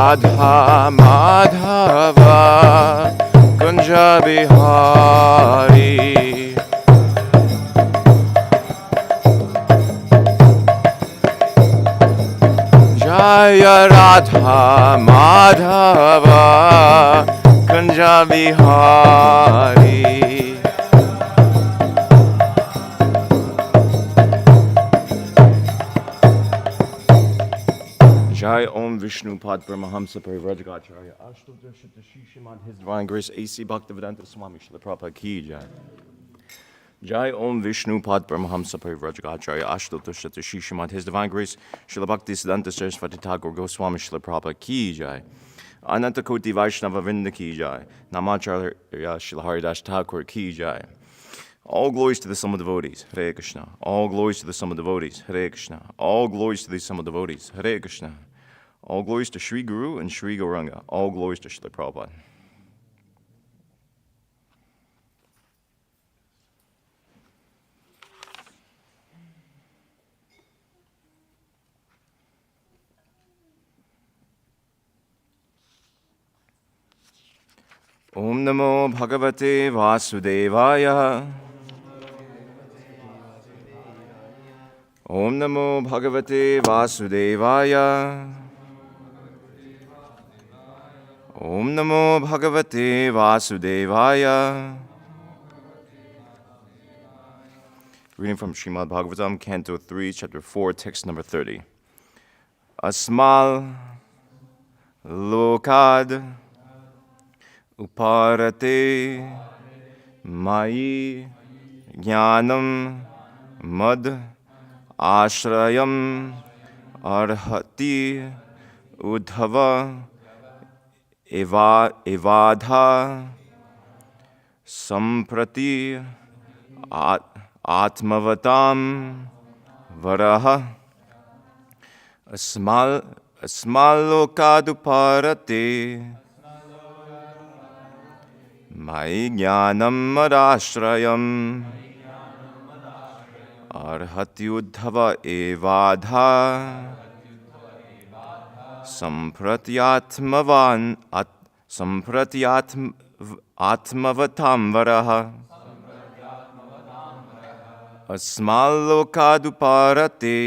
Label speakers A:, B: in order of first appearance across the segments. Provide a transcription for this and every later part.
A: Radha Madhava Kunja Bihari. Jaya Radha Madhava Kunja Bihari. Jai Om Vishnu Pad Brahmahamsa Parivrajagacharya Ashtotra Shita Shishimad His Divine Grace A.C. Bhaktivedanta Swami Srila Prabhupada Ki Jai. Jai Om Vishnu Pad Brahmahamsa Parivrajagacharya Ashtotra Shita Shishimad His Divine Grace Srila Bhaktisiddhanta Saraswati Thakur Goswami Srila Prabhupada Ki Jai. Ananta Koti Vaishnava Vrinda Ki Jai. Namacharya Srila Haridas Thakur Ki Jai. All glories to the sum of devotees, Hare Krishna. All glories to the sum of devotees, Hare Krishna. All glories to the sum of devotees, Hare Krishna. All glories to Sri Guru and Sri Gauranga. All glories to Srila Prabhupada. Om Namo Bhagavate Vasudevaya. Om Namo Bhagavate Vasudevaya. Om Namo Bhagavate Vasudevaya. Reading from Srimad Bhagavatam, Canto 3, Chapter 4, Text number 30. Asmal lokad uparate mai jnanam mad ashrayam arhati udhava evadha samprati atmavatam varaha asmalokaduparate mai jnanam madashrayam arhati udhava evadha atmavatam varaha asmalokaduparate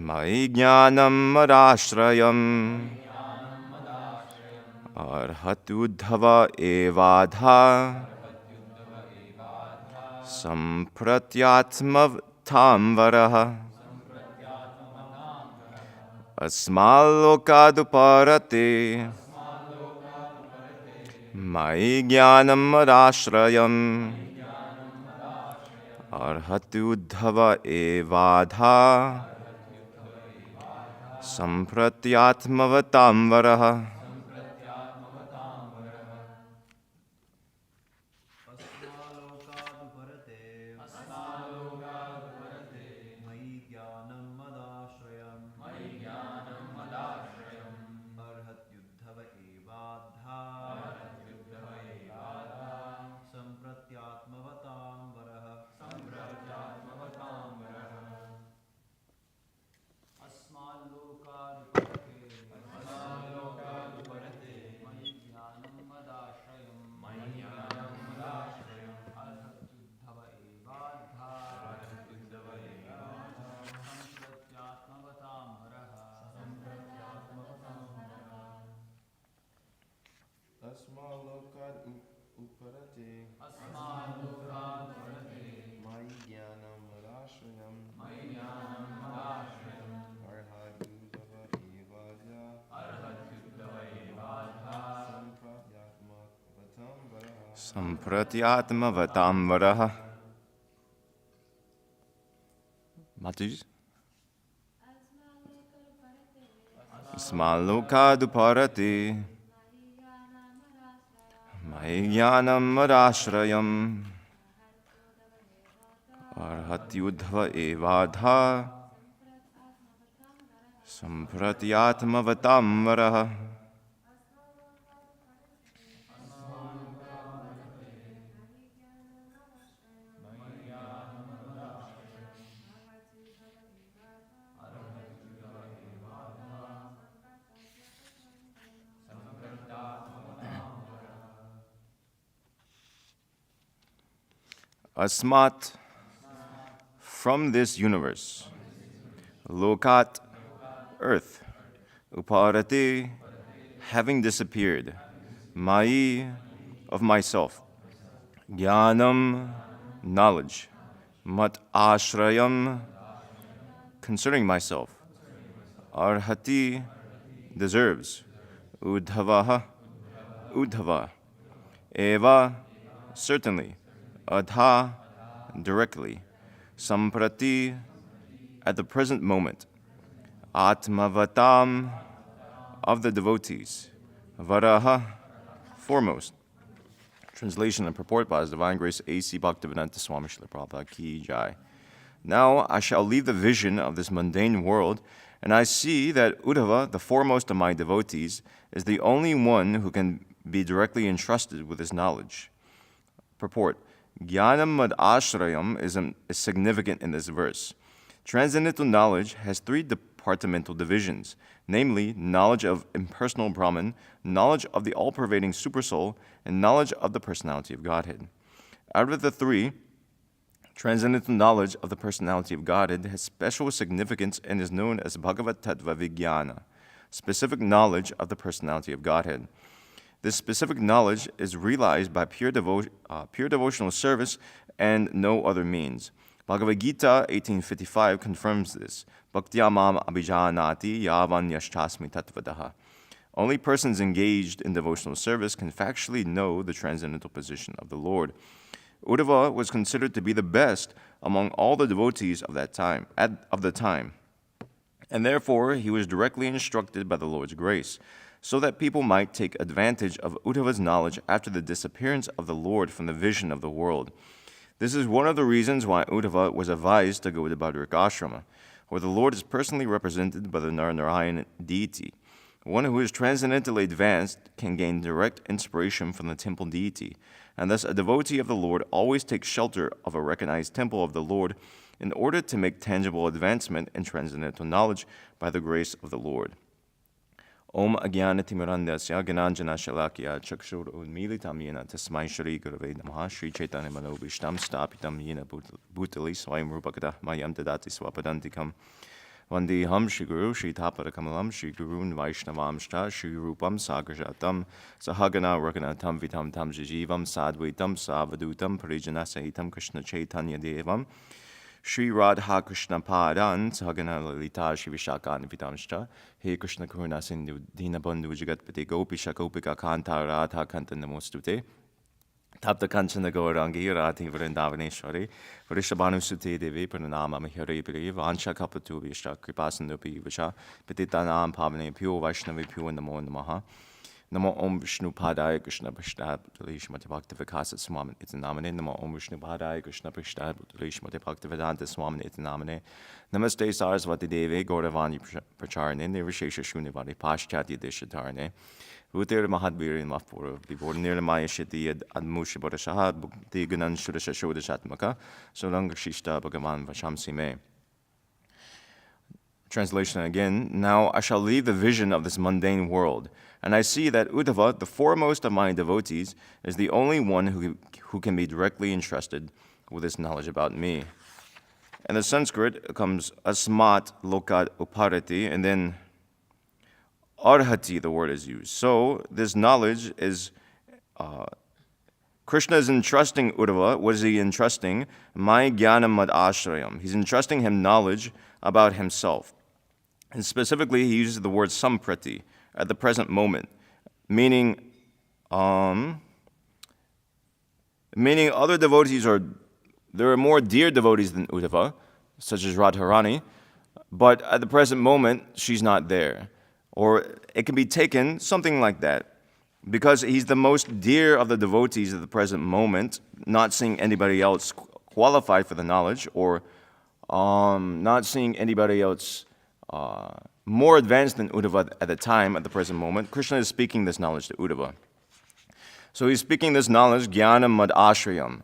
A: mai jnanam madashrayam arhati udhava evadha sampratyatmavatam varaha asmalokaduparate mai jnanam madashrayam arhati udhava evadha sampratyatmavatam varaha. Sampratyatmavatam varaha. Mataji. Asmalokaduparate mai jnanam madashrayam arhati udhava evadha sampratyatmavatam varaha. Asmat, from this universe. Lokat, earth. Uparati, having disappeared. Mai, of myself. Jnanam, knowledge. Mat ashrayam, concerning myself. Arhati, deserves. Udhavaha, udhava. Eva, certainly. Adha, directly. Samprati, at the present moment. Atmavatam, of the devotees. Varaha, foremost. Translation and purport by His Divine Grace A.C. Bhaktivedanta Swami Srila Prabhupada Ki Jai. Now I shall leave the vision of this mundane world, and I see that Uddhava, the foremost of my devotees, is the only one who can be directly entrusted with his knowledge. Purport. Jnanam mad ashrayam is significant in this verse. Transcendental knowledge has three departmental divisions, namely knowledge of impersonal Brahman, knowledge of the all-pervading Supersoul, and knowledge of the personality of Godhead. Out of the three, transcendental knowledge of the personality of Godhead has special significance and is known as Bhagavat Tattva Vijnana, specific knowledge of the personality of Godhead. This specific knowledge is realized by pure devotional service and no other means. Bhagavad Gita 18:55 confirms this. Bhaktya mam abhijanati yavan yashtasmi tattvadaha. Only persons engaged in devotional service can factually know the transcendental position of the Lord. Uddhava was considered to be the best among all the devotees of the time, and therefore he was directly instructed by the Lord's grace, so that people might take advantage of Uddhava's knowledge after the disappearance of the Lord from the vision of the world. This is one of the reasons why Uddhava was advised to go to Badrika Ashrama, where the Lord is personally represented by the Narayan deity. One who is transcendently advanced can gain direct inspiration from the temple deity, and thus a devotee of the Lord always takes shelter of a recognized temple of the Lord in order to make tangible advancement in transcendental knowledge by the grace of the Lord. Om Ajnanatimirandasya Gananjana Shalakya Chakshur Unmilitam Yena Tasmai Shri Gurave Namaha Shri Chaitanya Manobishtam Stapitam Yena Bhutali Swayam Rupakata Mayam Dadati Swapadantikam Vandeham Shri Guru Shri Taparakamalam Shri Gurun Vaishnavamshta Shri Rupam Sagrajatam Sahagana Rakanatam Vitam Tam Jijivam Sadvaitam Savadutam Parijanasahitam Krishna Chaitanya Devam Shri Radha Krishna Padan Sahagana Lalita Shri Vishakan Vitamshta He Krishna Karuna Sindhu Dinabandhu Jagatpati Gopisha Gopika Kanta Radha Kanta Namostute Tapta Kanchana Gaurangi Radhi Vrindavaneshwari Vrishabhanu Sute Devi Pranama Mahare Piri Vansha Kapatu Vishta Kripasanupi Visha Petitanam Pavane Pyo Vaishnavi Pyo Namo Namaha Namo Om Vishnu Padaya Krishna Prishna Shrimati Bhaktivedanta Swami Iti Namane Namo Om Vishnu Padaya Krishna Prishna Shrimati Bhaktivedanta Swami Iti Namane Namaste Saraswati Devi Gauravani Pracharane Nirvishesha Shunivani Paschatya Deshatarane Vutir Mahadviri Mafpura Before Nirmaya Shiti Admusha Bodashaha Bhakti Gunan Shudasha Shodashatmaka Solanga Shishta Bhagavan Vashamsi Me. Translation again. Now I shall leave the vision of this mundane world, and I see that Uddhava, the foremost of my devotees, is the only one who can be directly entrusted with this knowledge about me. In the Sanskrit comes asmat lokat uparati, and then arhati, the word is used. So this knowledge is, Krishna is entrusting Uddhava. What is he entrusting? My jnanam mad ashrayam. He's entrusting him knowledge about himself. And specifically, he uses the word samprati, at the present moment, meaning other devotees there are more dear devotees than Uddhava, such as Radharani, but at the present moment, she's not there. Or it can be taken something like that, because he's the most dear of the devotees at the present moment, not seeing anybody else qualified for the knowledge, or not seeing anybody else more advanced than Uddhava at the time, at the present moment. Krishna is speaking this knowledge to Uddhava. So he's speaking this knowledge, jnanam mad ashrayam,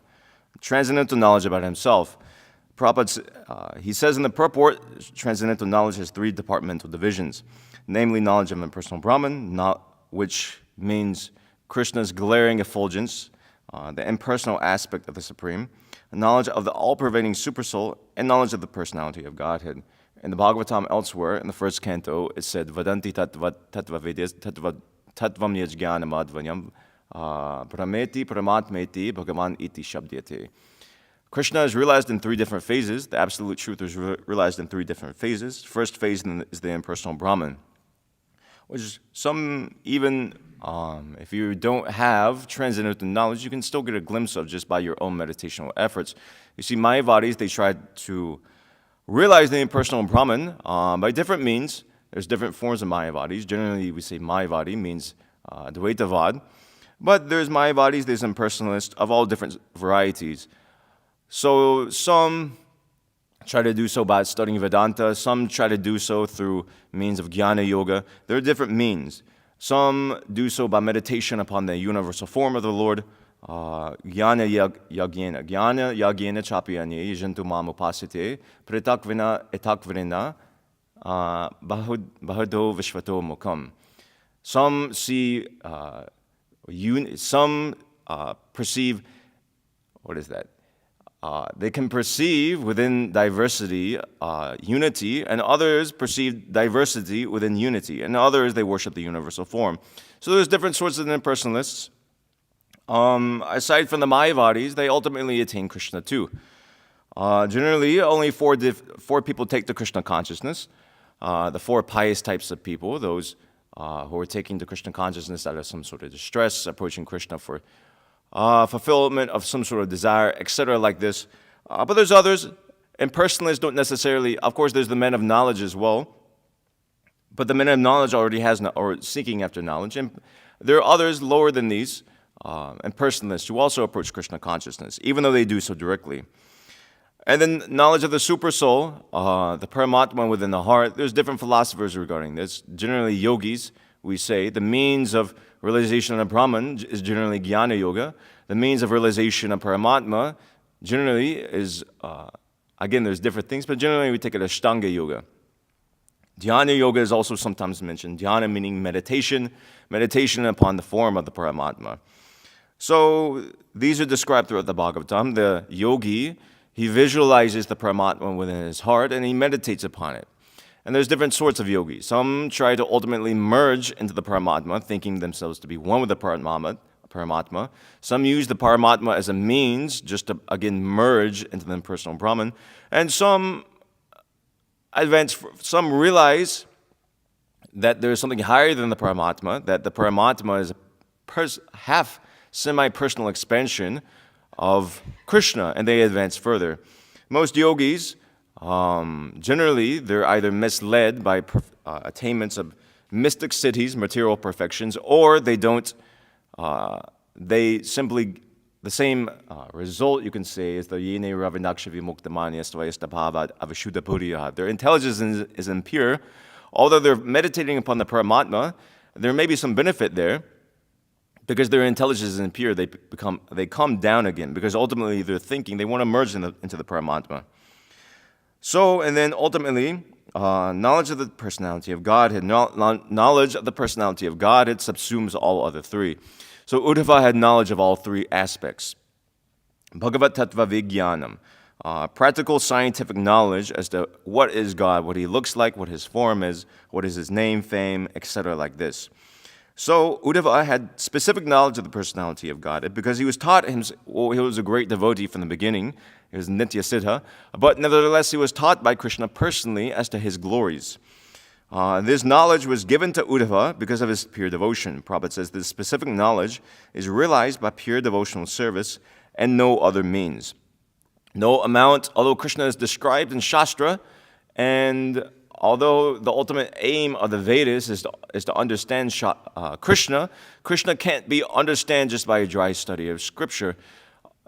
A: transcendental knowledge about himself. Prabhupada, he says in the purport, transcendental knowledge has three departmental divisions, namely knowledge of impersonal Brahman, which means Krishna's glaring effulgence, the impersonal aspect of the Supreme, knowledge of the all-pervading Supersoul, and knowledge of the personality of Godhead. In the Bhagavatam elsewhere, in the first canto, it said, Vadanti tattva vedyas tattvam yajnanamadvanyam prameti paramatmeti bhagavan iti shabdyate. Krishna is realized in three different phases. The absolute truth is realized in three different phases. First phase is the impersonal Brahman, which some even, if you don't have transcendental knowledge, you can still get a glimpse of just by your own meditational efforts. You see, Mayavadis, they tried to realize the impersonal Brahman by different means. There's different forms of Mayavadis. Generally, we say Mayavadi means Dvaitavad. But there's Mayavadis, there's impersonalists of all different varieties. So some try to do so by studying Vedanta. Some try to do so through means of Jnana Yoga. There are different means. Some do so by meditation upon the universal form of the Lord. Jnana Yagyena. Jnana Yagyena Chapyanye Jantu Mam Upasite Pritakvina Etakvrina Bahado Vishvato Mukam. Some see, some perceive, what is that? They can perceive within diversity unity, and others perceive diversity within unity, and others they worship the universal form. So there's different sorts of impersonalists. Aside from the Mayavadis, they ultimately attain Krishna too. Generally, only four people take the Krishna consciousness. The four pious types of people, those who are taking the Krishna consciousness out of some sort of distress, approaching Krishna for fulfillment of some sort of desire, etc., like this. But there's others. Impersonalists don't necessarily, of course, there's the men of knowledge as well. But the men of knowledge already has, or seeking after knowledge. And there are others lower than these, impersonalists, who also approach Krishna consciousness, even though they do so directly. And then knowledge of the super soul, the Paramatma within the heart. There's different philosophers regarding this. Generally, yogis, we say, the means of realization of Brahman is generally Jnana Yoga. The means of realization of Paramatma generally is, again, there's different things, but generally we take it as Ashtanga Yoga. Dhyana Yoga is also sometimes mentioned. Dhyana meaning meditation, meditation upon the form of the Paramatma. So these are described throughout the Bhagavatam. The yogi, he visualizes the Paramatma within his heart and he meditates upon it. And there's different sorts of yogis. Some try to ultimately merge into the Paramatma, thinking themselves to be one with the Paramatma. Some use the Paramatma as a means just to, again, merge into the impersonal Brahman. And some realize that there's something higher than the Paramatma, that the Paramatma is a half semi-personal expansion of Krishna, and they advance further. Most yogis, generally, they're either misled by attainments of mystic siddhis, material perfections, or they don't, they simply, the same result, you can say, is the yene ravinakshavi muktamanya svayastapavad avashuddhapuriya. Their intelligence is impure. Although they're meditating upon the Paramatma, there may be some benefit there. Because their intelligence is impure, they come down again. Because ultimately they're thinking, they want to merge into the Paramatma. So, and then ultimately, knowledge of the personality of Godhead. Knowledge of the personality of Godhead subsumes all other three. So Uddhava had knowledge of all three aspects. Bhagavat Tattva Vijnanam. Practical scientific knowledge as to what is God, what he looks like, what his form is, what is his name, fame, etc. like this. So Uddhava had specific knowledge of the personality of God because he was taught he was a great devotee from the beginning. He was Nitya Siddha, but nevertheless he was taught by Krishna personally as to his glories. This knowledge was given to Uddhava because of his pure devotion. Prabhupada says this specific knowledge is realized by pure devotional service and no other means. No amount, although Krishna is described in Shastra, and although the ultimate aim of the Vedas is to understand Krishna, Krishna can't be understood just by a dry study of Scripture.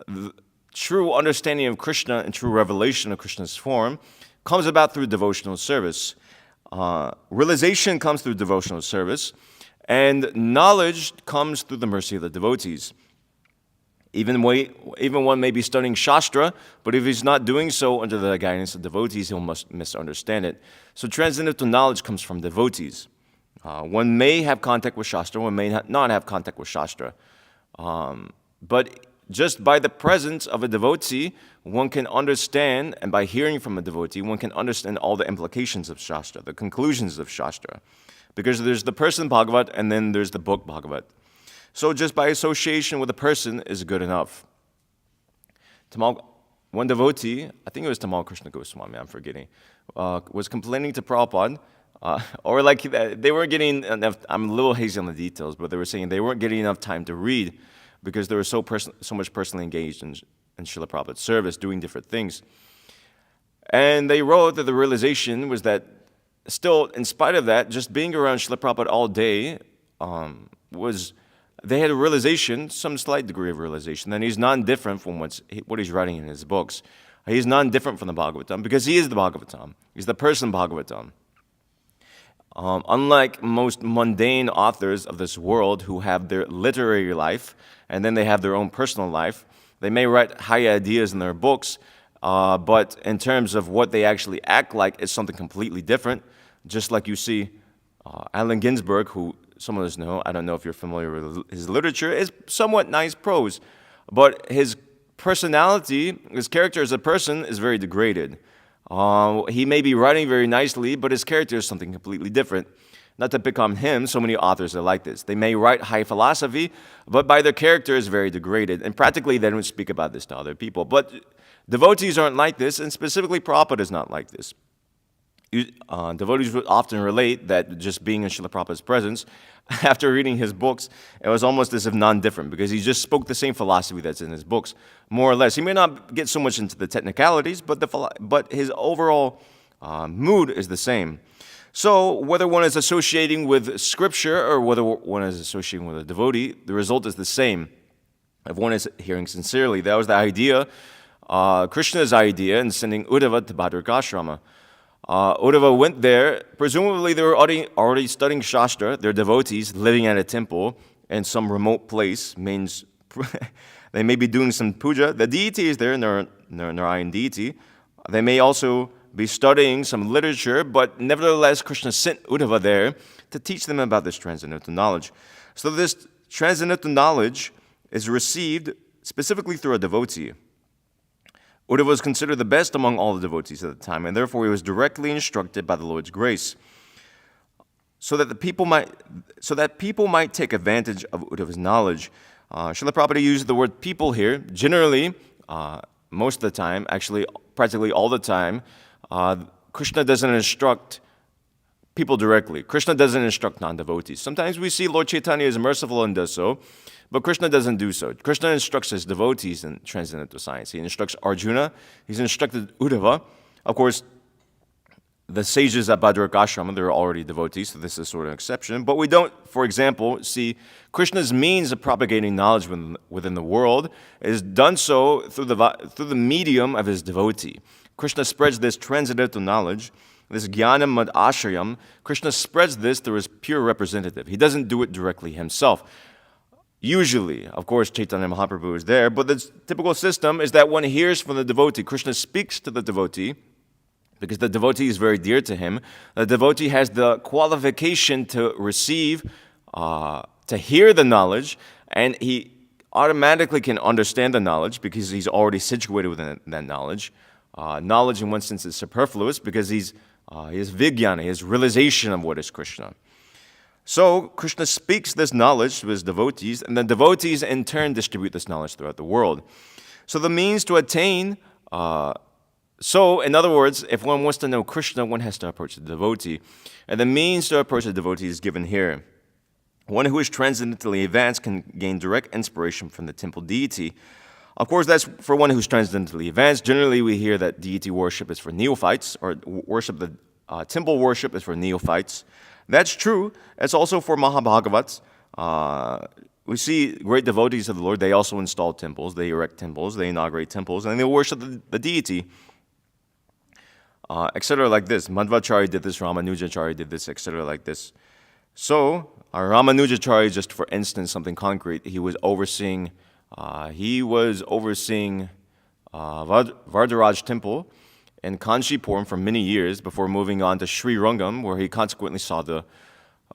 A: The true understanding of Krishna and true revelation of Krishna's form comes about through devotional service. Realization comes through devotional service, and knowledge comes through the mercy of the devotees. Even one may be studying Shastra, but if he's not doing so under the guidance of devotees, he'll misunderstand it. So transcendental knowledge comes from devotees. One may have contact with Shastra, one may not have contact with Shastra. But just by the presence of a devotee, one can understand, and by hearing from a devotee, one can understand all the implications of Shastra, the conclusions of Shastra. Because there's the person Bhagavat, and then there's the book Bhagavat. So just by association with a person is good enough. One devotee, I think it was Tamal Krishna Goswami, I'm forgetting, was complaining to Prabhupada, or like they weren't getting enough, I'm a little hazy on the details, but they were saying they weren't getting enough time to read because they were so much personally engaged in Srila Prabhupada's service, doing different things. And they wrote that the realization was that still, in spite of that, just being around Srila Prabhupada all day they had a realization, some slight degree of realization, that he's non-different from what he's writing in his books. He's non-different from the Bhagavatam because he is the Bhagavatam. He's the person Bhagavatam. Unlike most mundane authors of this world who have their literary life and then they have their own personal life, they may write high ideas in their books, but in terms of what they actually act like, it's something completely different. Just like you see Allen Ginsberg, who some of us know, I don't know if you're familiar with his literature, is somewhat nice prose, but his personality, his character as a person is very degraded. He may be writing very nicely, but his character is something completely different. Not to pick on him, so many authors are like this. They may write high philosophy, but by their character is very degraded. And practically they don't speak about this to other people. But devotees aren't like this, and specifically Prabhupada is not like this. Devotees would often relate that just being in Srila Prabhupada's presence, after reading his books, it was almost as if non-different, because he just spoke the same philosophy that's in his books, more or less. He may not get so much into the technicalities, but his overall mood is the same. So whether one is associating with scripture or whether one is associating with a devotee, the result is the same. If one is hearing sincerely, that was the idea, Krishna's idea in sending Uddhava to Bhadragashrama. Uddhava went there. Presumably they were already studying Shastra. They're devotees living at a temple in some remote place. Means they may be doing some puja. The deity is there, Narayan deity. They may also be studying some literature, but nevertheless Krishna sent Uddhava there to teach them about this transcendental knowledge. So this transcendental knowledge is received specifically through a devotee. Uddhava was considered the best among all the devotees at the time, and therefore he was directly instructed by the Lord's grace, so that people might take advantage of Uddhava's knowledge. Srila Prabhupada used the word people here. Generally, most of the time, actually practically all the time, Krishna doesn't instruct people directly. Krishna doesn't instruct non-devotees. Sometimes we see Lord Chaitanya is merciful and does so, but Krishna doesn't do so. Krishna instructs his devotees in transcendental science. He instructs Arjuna. He's instructed Uddhava. Of course, the sages at Bhadragashrama, they're already devotees, so this is sort of an exception. But we don't, for example, see Krishna's means of propagating knowledge within the world is done so through the medium of his devotee. Krishna spreads this transcendental knowledge, this jnana mad ashrayam. Krishna spreads this through his pure representative. He doesn't do it directly himself. Usually, of course, Chaitanya Mahaprabhu is there, but the typical system is that one hears from the devotee. Krishna speaks to the devotee because the devotee is very dear to him. The devotee has the qualification to receive, to hear the knowledge, and he automatically can understand the knowledge because he's already situated within that knowledge. Knowledge, in one sense, is superfluous because he has vijnana, he has realization of what is Krishna. So Krishna speaks this knowledge to his devotees, and the devotees in turn distribute this knowledge throughout the world. So the means to attain, in other words, if one wants to know Krishna, one has to approach the devotee. And the means to approach the devotee is given here. One who is transcendentally advanced can gain direct inspiration from the temple deity. Of course, that's for one who's transcendently advanced. Generally, we hear that deity worship is for neophytes, or temple worship is for neophytes. That's true. It's also for Mahabhagavats. We see great devotees of the Lord. They also install temples. They erect temples. They inaugurate temples. And they worship the deity, etc. like this. Madhvacharya did this. Ramanujacharya did this, etc. like this. So, Ramanujacharya, just for instance, something concrete, he was overseeing Vardharaj temple in Kanchipuram for many years before moving on to Sri Rangam, where he consequently saw the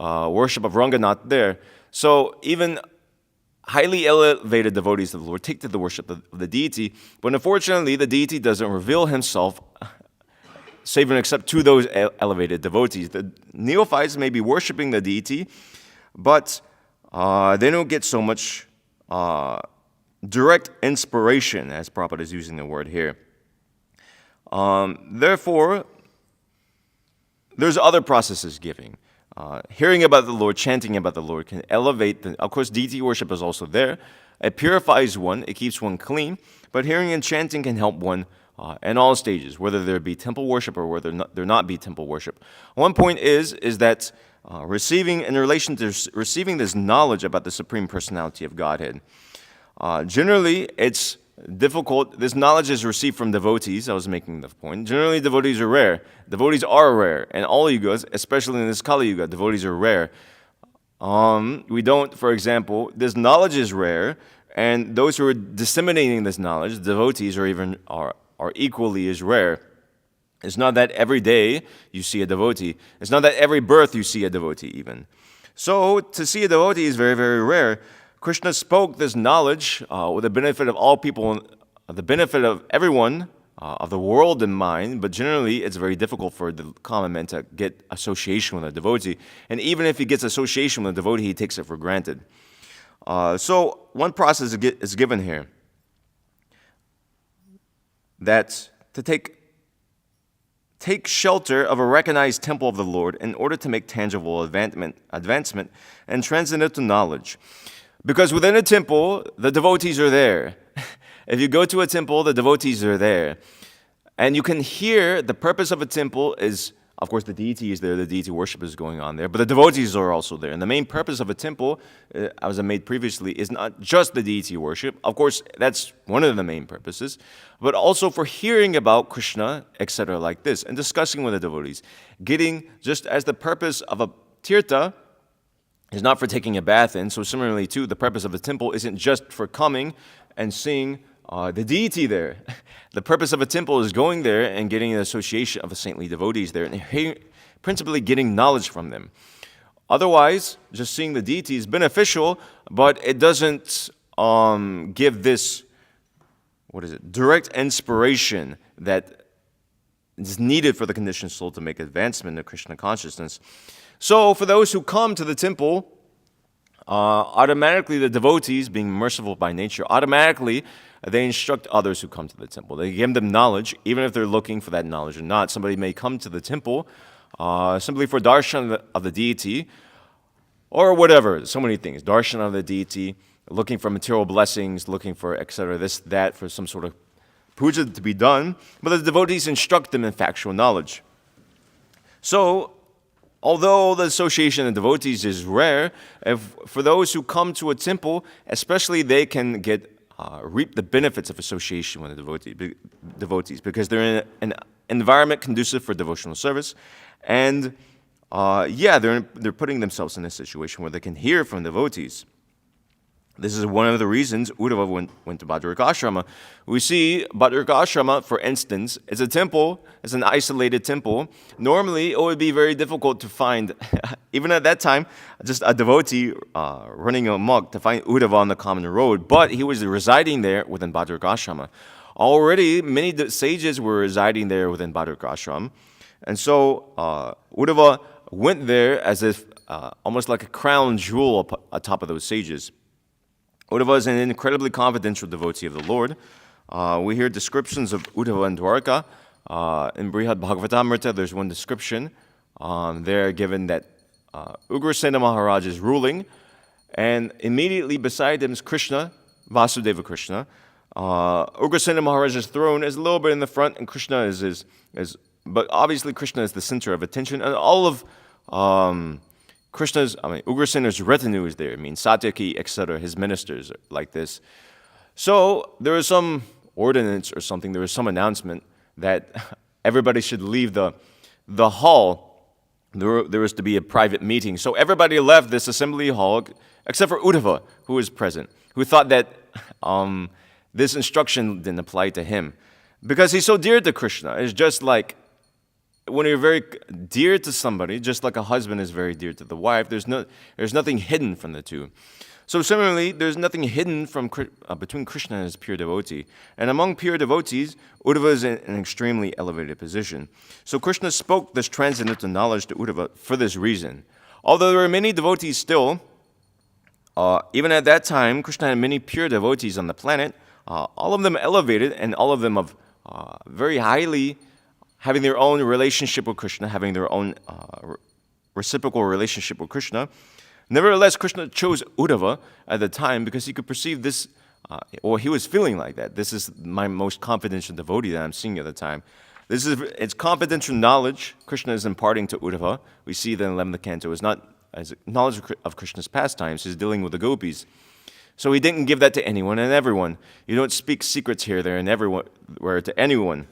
A: worship of Ranganath there. So even highly elevated devotees of the Lord take to the worship of the deity, but unfortunately, the deity doesn't reveal himself save and except to those elevated devotees. The neophytes may be worshiping the deity, but they don't get so much direct inspiration, as Prabhupada is using the word here. Therefore, there's other processes giving. Hearing about the Lord, chanting about the Lord can elevate. Of course, deity worship is also there. It purifies one, it keeps one clean, but hearing and chanting can help one in all stages, whether there be temple worship or whether there not be temple worship. One point is that receiving, in relation to receiving this knowledge about the Supreme Personality of Godhead, generally it's difficult. This knowledge is received from devotees. I was making the point. Generally, devotees are rare. Devotees are rare. And all yugas, especially in this Kali Yuga, devotees are rare. We don't, for example, this knowledge is rare, and those who are disseminating this knowledge, devotees, are equally as rare. It's not that every day you see a devotee. It's not that every birth you see a devotee even. So to see a devotee is very, very rare. Krishna spoke this knowledge with the benefit of all people, the benefit of everyone, of the world in mind, but generally it's very difficult for the common man to get association with a devotee. And even if he gets association with a devotee, he takes it for granted. So one process is given here, that to take shelter of a recognized temple of the Lord in order to make tangible advancement and transcendental knowledge. Because within a temple, the devotees are there. If you go to a temple, the devotees are there. And you can hear the purpose of a temple is, of course, the deity is there, the deity worship is going on there, but the devotees are also there. And the main purpose of a temple, as I made previously, is not just the deity worship. Of course, that's one of the main purposes, but also for hearing about Krishna, etc., like this, and discussing with the devotees. Getting, just as the purpose of a tirtha is not for taking a bath in, so similarly too, the purpose of a temple isn't just for coming and seeing the deity there. The purpose of a temple is going there and getting an association of the saintly devotees there, and principally getting knowledge from them. Otherwise, just seeing the deity is beneficial, but it doesn't give this, direct inspiration that is needed for the conditioned soul to make advancement in Krishna consciousness. So for those who come to the temple, automatically the devotees, being merciful by nature, automatically they instruct others who come to the temple. They give them knowledge, even if they're looking for that knowledge or not. Somebody may come to the temple simply for darshan of the deity, or whatever, so many things. Darshan of the deity, looking for material blessings, looking for etc., this, that, for some sort of puja to be done. But the devotees instruct them in factual knowledge. So, although the association of devotees is rare, for those who come to a temple, especially, they can reap the benefits of association with the devotees, because they're in an environment conducive for devotional service, and they're putting themselves in a situation where they can hear from devotees. This is one of the reasons Uddhava went to Bhadraka-ashrama. We see Bhadraka-ashrama, for instance, is a temple, it's an isolated temple. Normally, it would be very difficult to find, even at that time, just a devotee running amok, to find Uddhava on the common road, but he was residing there within Bhadraka-ashrama. Already, many sages were residing there within Bhadraka-ashram, and so Uddhava went there as if almost like a crown jewel atop of those sages. Uddhava is an incredibly confidential devotee of the Lord. We hear descriptions of Uddhava and Dwarka. In Brihad Bhagavatamrita, there's one description there given that Ugrasena Maharaj is ruling, and immediately beside him is Krishna, Vasudeva Krishna. Ugrasena Maharaj's throne is a little bit in the front, and Krishna is but obviously Krishna is the center of attention, and all of Ugrasena's retinue is there. Satyaki, etc., his ministers like this. So there was some ordinance or something, there was some announcement that everybody should leave the hall. There was to be a private meeting. So everybody left this assembly hall, except for Uddhava, who was present, who thought that this instruction didn't apply to him. Because he's so dear to Krishna. It's just like, when you're very dear to somebody, just like a husband is very dear to the wife, there's nothing hidden from the two. So similarly, there's nothing hidden between Krishna and his pure devotee. And among pure devotees, Uddhava is in an extremely elevated position. So Krishna spoke this transcendental knowledge to Uddhava for this reason. Although there are many devotees still, even at that time, Krishna had many pure devotees on the planet, all of them elevated and all of them of very highly having their own relationship with Krishna, having their own reciprocal relationship with Krishna. Nevertheless, Krishna chose Uddhava at the time because he could perceive this, or he was feeling like that. This is my most confidential devotee that I'm seeing at the time. It's confidential knowledge Krishna is imparting to Uddhava. We see that in 11th canto. It's not as knowledge of Krishna's pastimes. He's dealing with the gopis. So he didn't give that to anyone and everyone. You don't speak secrets here, there, and everywhere to anyone.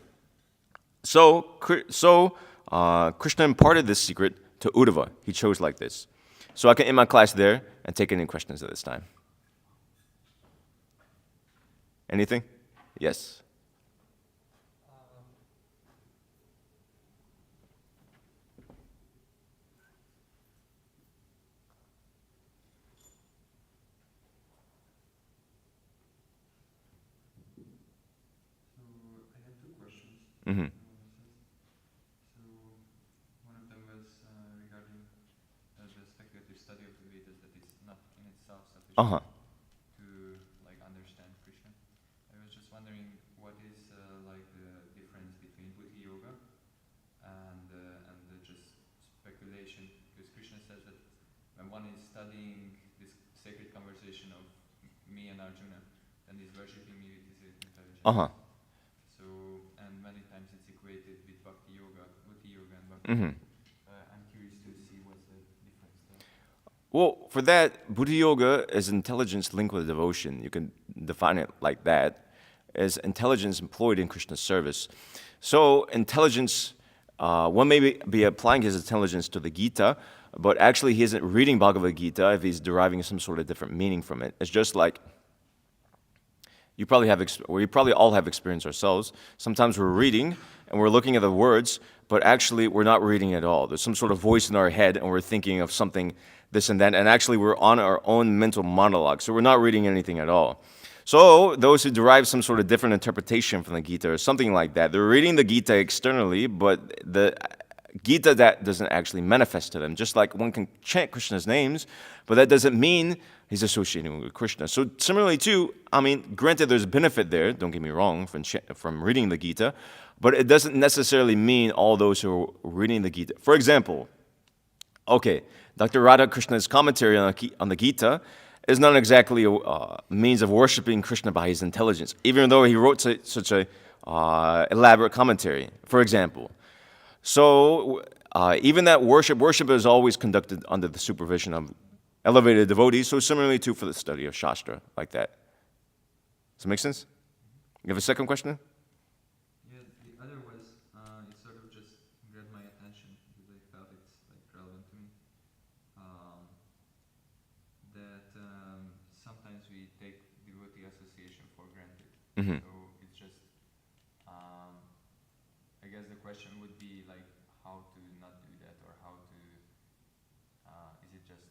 A: So Krishna imparted this secret to Uddhava. He chose like this. So I can end my class there and take any questions at this time. Anything? Yes.
B: I had two questions.
A: Mm-hmm.
B: So one of them was regarding the speculative study of the Vedas that is not in itself sufficient to like understand Krishna. I was just wondering what is like the difference between Buddhi Yoga and just speculation, because Krishna says that when one is studying this sacred conversation of me and Arjuna, then he's worshipping me with his intelligence. So, and many times it's equated with Bhakti Yoga, Buddhi Yoga and Bhakti.
A: Mm-hmm.
B: I'm curious to see what's the difference there.
A: Well, for that, Buddhi Yoga is intelligence linked with devotion. You can define it like that, as intelligence employed in Krishna's service. So intelligence, one may be applying his intelligence to the Gita, but actually he isn't reading Bhagavad Gita if he's deriving some sort of different meaning from it. It's just like, we probably all have experienced ourselves. Sometimes we're reading and we're looking at the words, but actually we're not reading at all. There's some sort of voice in our head and we're thinking of something, this and that, and actually we're on our own mental monologue, so we're not reading anything at all. So those who derive some sort of different interpretation from the Gita or something like that, they're reading the Gita externally, but the Gita that doesn't actually manifest to them. Just like one can chant Krishna's names, but that doesn't mean he's associating with Krishna. So similarly too, I mean, granted there's benefit there, don't get me wrong, from reading the Gita, but it doesn't necessarily mean all those who are reading the Gita. For example, okay, Dr. Radhakrishna's commentary on the Gita is not exactly a means of worshiping Krishna by his intelligence, even though he wrote such a elaborate commentary, for example. So even that worship is always conducted under the supervision of elevated devotees, so similarly too for the study of Shastra, like that. Does that make sense? You have a second question?
B: Yeah, the other was, it sort of just grabbed my attention because I felt it's like relevant to me. That sometimes we take devotee association for granted.
A: Mm-hmm.
B: So it's just, I guess the question would be like how to not do that, or how to, is it just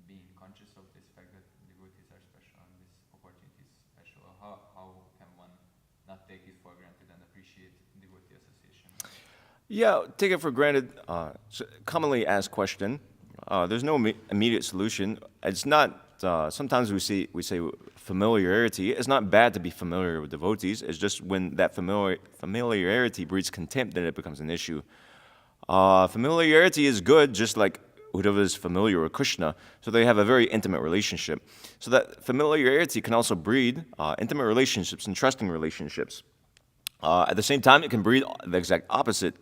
B: being conscious of this fact that devotees are special and this opportunity is special? Or how can one not take it for granted and appreciate devotee association?
A: Yeah, take it for granted. Commonly asked question. There's no immediate solution. It's not. Sometimes we say familiarity. It's not bad to be familiar with devotees. It's just when that familiarity breeds contempt, then it becomes an issue. Familiarity is good, just like Uddhava is familiar with Krishna, so they have a very intimate relationship. So that familiarity can also breed intimate relationships and trusting relationships. At the same time, it can breed the exact opposite.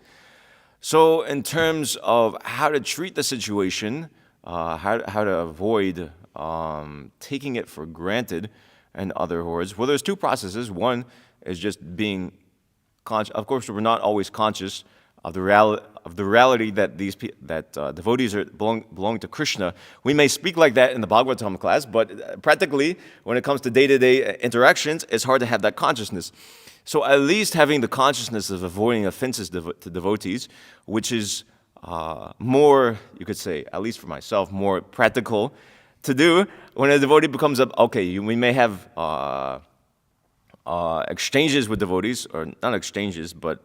A: So in terms of how to treat the situation, how to avoid taking it for granted, in other words, well, there's two processes. One is just being conscious. Of course, we're not always conscious of the reality that devotees belong to Krishna. We may speak like that in the Bhagavatam class, but practically, when it comes to day-to-day interactions, it's hard to have that consciousness. So at least having the consciousness of avoiding offenses to devotees, which is more, you could say, at least for myself, more practical to do when a devotee becomes we may have exchanges with devotees, or not exchanges, but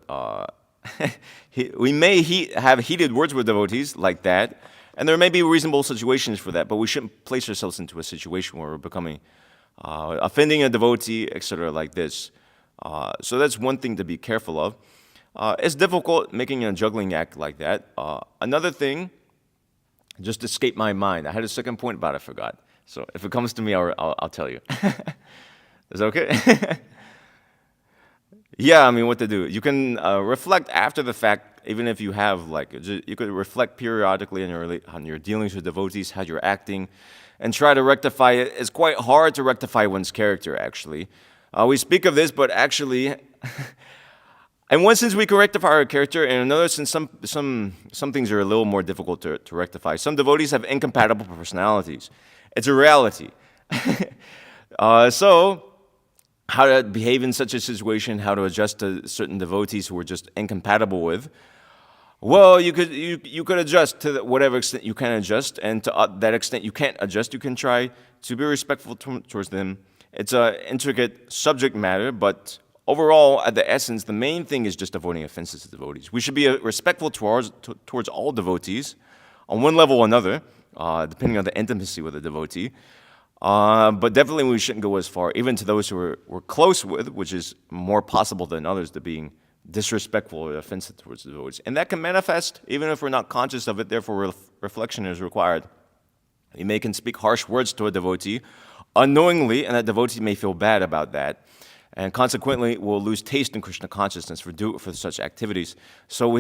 A: we may have heated words with devotees like that, and there may be reasonable situations for that, but we shouldn't place ourselves into a situation where we're becoming, offending a devotee, etc., like this. So that's one thing to be careful of. It's difficult making a juggling act like that. Another thing just escaped my mind. I had a second point, but I forgot. So if it comes to me, I'll tell you. Is that okay? Yeah, I mean, what to do? You can reflect after the fact, even if you have, you could reflect periodically on your dealings with devotees, how you're acting, and try to rectify it. It's quite hard to rectify one's character, actually. We speak of this, but actually, in one sense, we can rectify our character. In another sense, some things are a little more difficult to rectify. Some devotees have incompatible personalities. It's a reality. So, how to behave in such a situation, how to adjust to certain devotees who are just incompatible with. Well, you could adjust to whatever extent you can adjust, and to that extent you can't adjust, you can try to be respectful towards them. It's an intricate subject matter, but overall, at the essence, the main thing is just avoiding offenses to devotees. We should be respectful towards all devotees, on one level or another, depending on the intimacy with the devotee. But definitely we shouldn't go as far, even to those who we're close with, which is more possible than others, to being disrespectful or offensive towards the devotees. And that can manifest even if we're not conscious of it, therefore reflection is required. You can speak harsh words to a devotee unknowingly, and that devotee may feel bad about that. And consequently, will lose taste in Krishna consciousness for such activities. So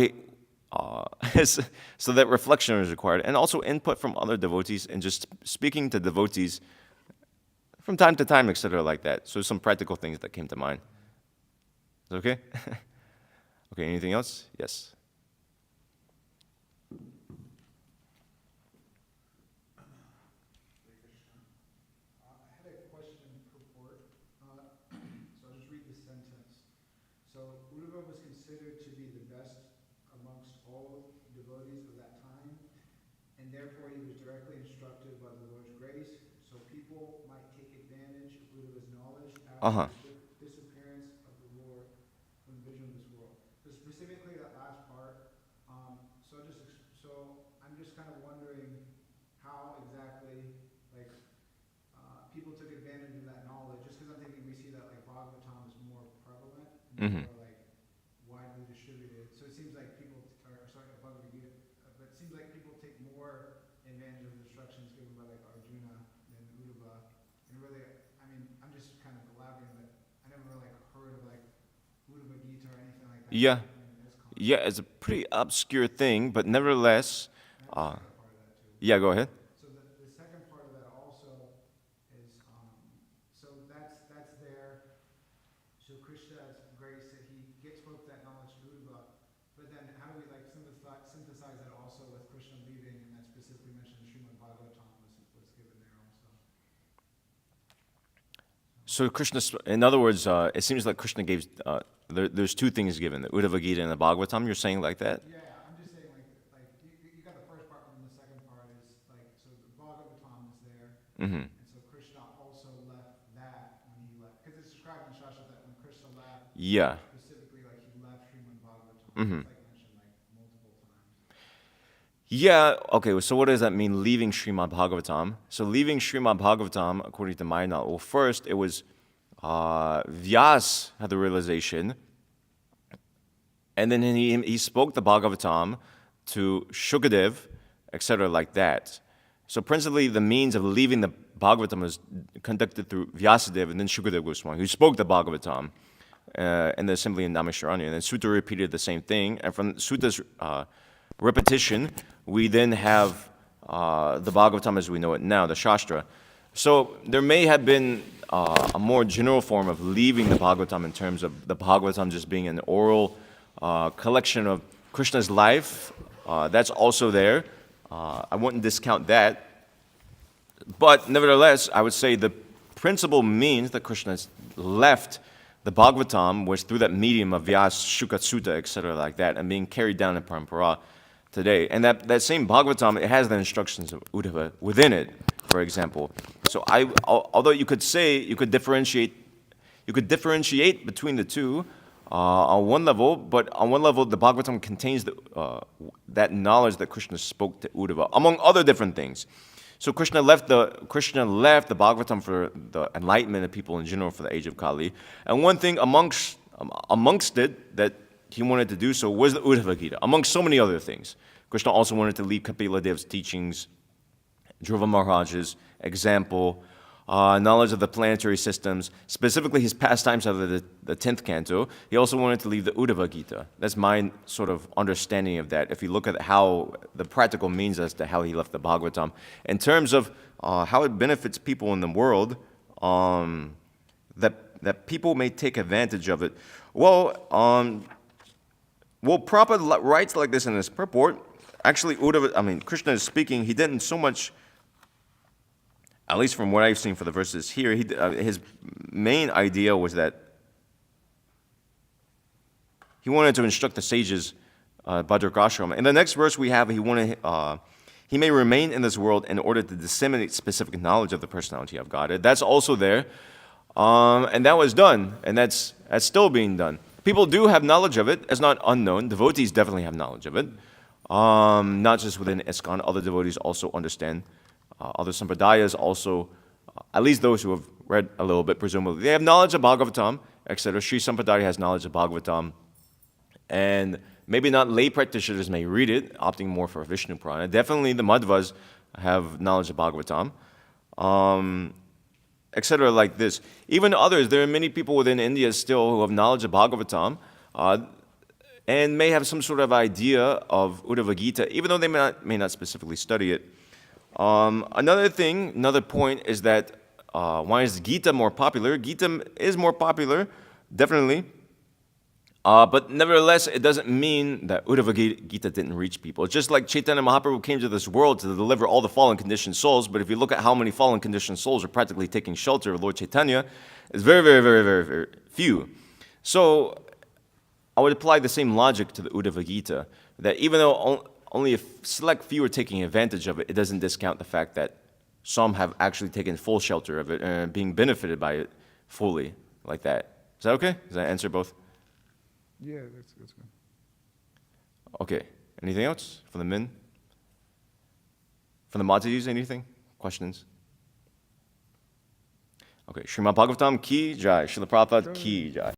A: so that reflection is required, and also input from other devotees, and just speaking to devotees from time to time, etc., like that. So some practical things that came to mind. Is that okay? Okay, anything else? Yes.
C: I had a question purport. So I'll just read the sentence. So Uddhava was considered to be the best amongst all devotees of that time, and therefore he was directly instructed by the Lord's grace, so people might take advantage of Uddhava's knowledge after the disappearance of the Lord from the vision of this world. So specifically that last part, so I'm just kind of wondering how exactly, people took advantage of that knowledge, just because I'm thinking we see that Bhagavatam is more prevalent, and more widely distributed. So it seems like people, Bhagavad Gita, but it seems like people take more advantage of the instructions given by Arjuna than Uddhava. And really, I mean, I'm just kind of elaborating, but I never really heard of Uddhava Gita or anything like that.
A: Yeah. Yeah, it's a pretty obscure thing, but nevertheless, yeah, go ahead.
C: So the second part of that also is, so that's there. So Krishna's grace that he spoke that knowledge to Uddhava, but then how do we synthesize that also with Krishna leaving, and that's specifically mentioned in Srimad Bhagavatam was given there also.
A: So Krishna, in other words, it seems like Krishna gave, there's two things given, the Uddhava Gita and the Bhagavatam, you're saying like that?
C: Yeah, I'm just saying you got the first part, and the second part is so the Bhagavatam is there, and so Krishna also left that when he left, because it's described in Shastra that when Krishna left,
A: Yeah.
C: specifically he left Srimad Bhagavatam, it's mentioned multiple times.
A: Yeah, okay, so what does that mean, leaving Srimad Bhagavatam? So leaving Srimad Bhagavatam, according to my knowledge, well, first it was Vyas had the realization, and then he spoke the Bhagavatam to Shukadev, etc., like that. So principally the means of leaving the Bhagavatam was conducted through Vyasadeva and then Shukadev Goswami, who spoke the Bhagavatam in the assembly in Naimisharanya. And then Sutta repeated the same thing, and from Sutta's repetition, we then have the Bhagavatam as we know it now, the Shastra. So there may have been a more general form of leaving the Bhagavatam in terms of the Bhagavatam just being an oral collection of Krishna's life, that's also there. I wouldn't discount that. But nevertheless, I would say the principal means that Krishna has left the Bhagavatam was through that medium of Vyas, Shuka Sutta, etc., like that, and being carried down in Parampara today. And that same Bhagavatam, it has the instructions of Uddhava within it, for example. So although you could say, you could differentiate between the two on one level, but on one level, the Bhagavatam contains that knowledge that Krishna spoke to Uddhava, among other different things. So Krishna left the Bhagavatam for the enlightenment of people in general for the age of Kali. And one thing amongst it that he wanted to do so was the Uddhava Gita, amongst so many other things. Krishna also wanted to leave Kapila Dev's teachings, Dhruva Maharaj's example, knowledge of the planetary systems, specifically his pastimes out of the 10th canto. He also wanted to leave the Uddhava Gita. That's my sort of understanding of that. If you look at how the practical means as to how he left the Bhagavatam. In terms of how it benefits people in the world, that people may take advantage of it. Well, Prabhupada writes like this in his purport. Actually, Krishna is speaking, he didn't so much, at least from what I've seen for the verses here, his main idea was that he wanted to instruct the sages, Bhadrakashram. In the next verse we have, he may remain in this world in order to disseminate specific knowledge of the personality of God. That's also there, and that was done, and that's still being done. People do have knowledge of it. It's not unknown. Devotees definitely have knowledge of it. Not just within ISKCON, other devotees also understand. Other sampradayas also, at least those who have read a little bit, presumably, they have knowledge of Bhagavatam, etc. Sri Sampradaya has knowledge of Bhagavatam. And maybe not lay practitioners may read it, opting more for Vishnu Purana. Definitely the Madhvas have knowledge of Bhagavatam, etc. like this. Even others, there are many people within India still who have knowledge of Bhagavatam, and may have some sort of idea of Uddhava Gita, even though they may not specifically study it. Another point is that why is Gita more popular? Gita is more popular, definitely. But nevertheless, it doesn't mean that Uddhava Gita didn't reach people. It's just like Chaitanya Mahaprabhu came to this world to deliver all the fallen conditioned souls, but if you look at how many fallen conditioned souls are practically taking shelter of Lord Chaitanya, it's very, very, very, very, very few. So I would apply the same logic to the Uddhava Gita, that even though only a select few are taking advantage of it, it doesn't discount the fact that some have actually taken full shelter of it and are being benefited by it fully, like that. Is that okay? Does that answer both?
C: Yeah, that's good.
A: Okay. Anything else from the men? From the Matatis, anything? Questions? Okay. Srimad Bhagavatam ki jai. Srila Prabhupada ki jai.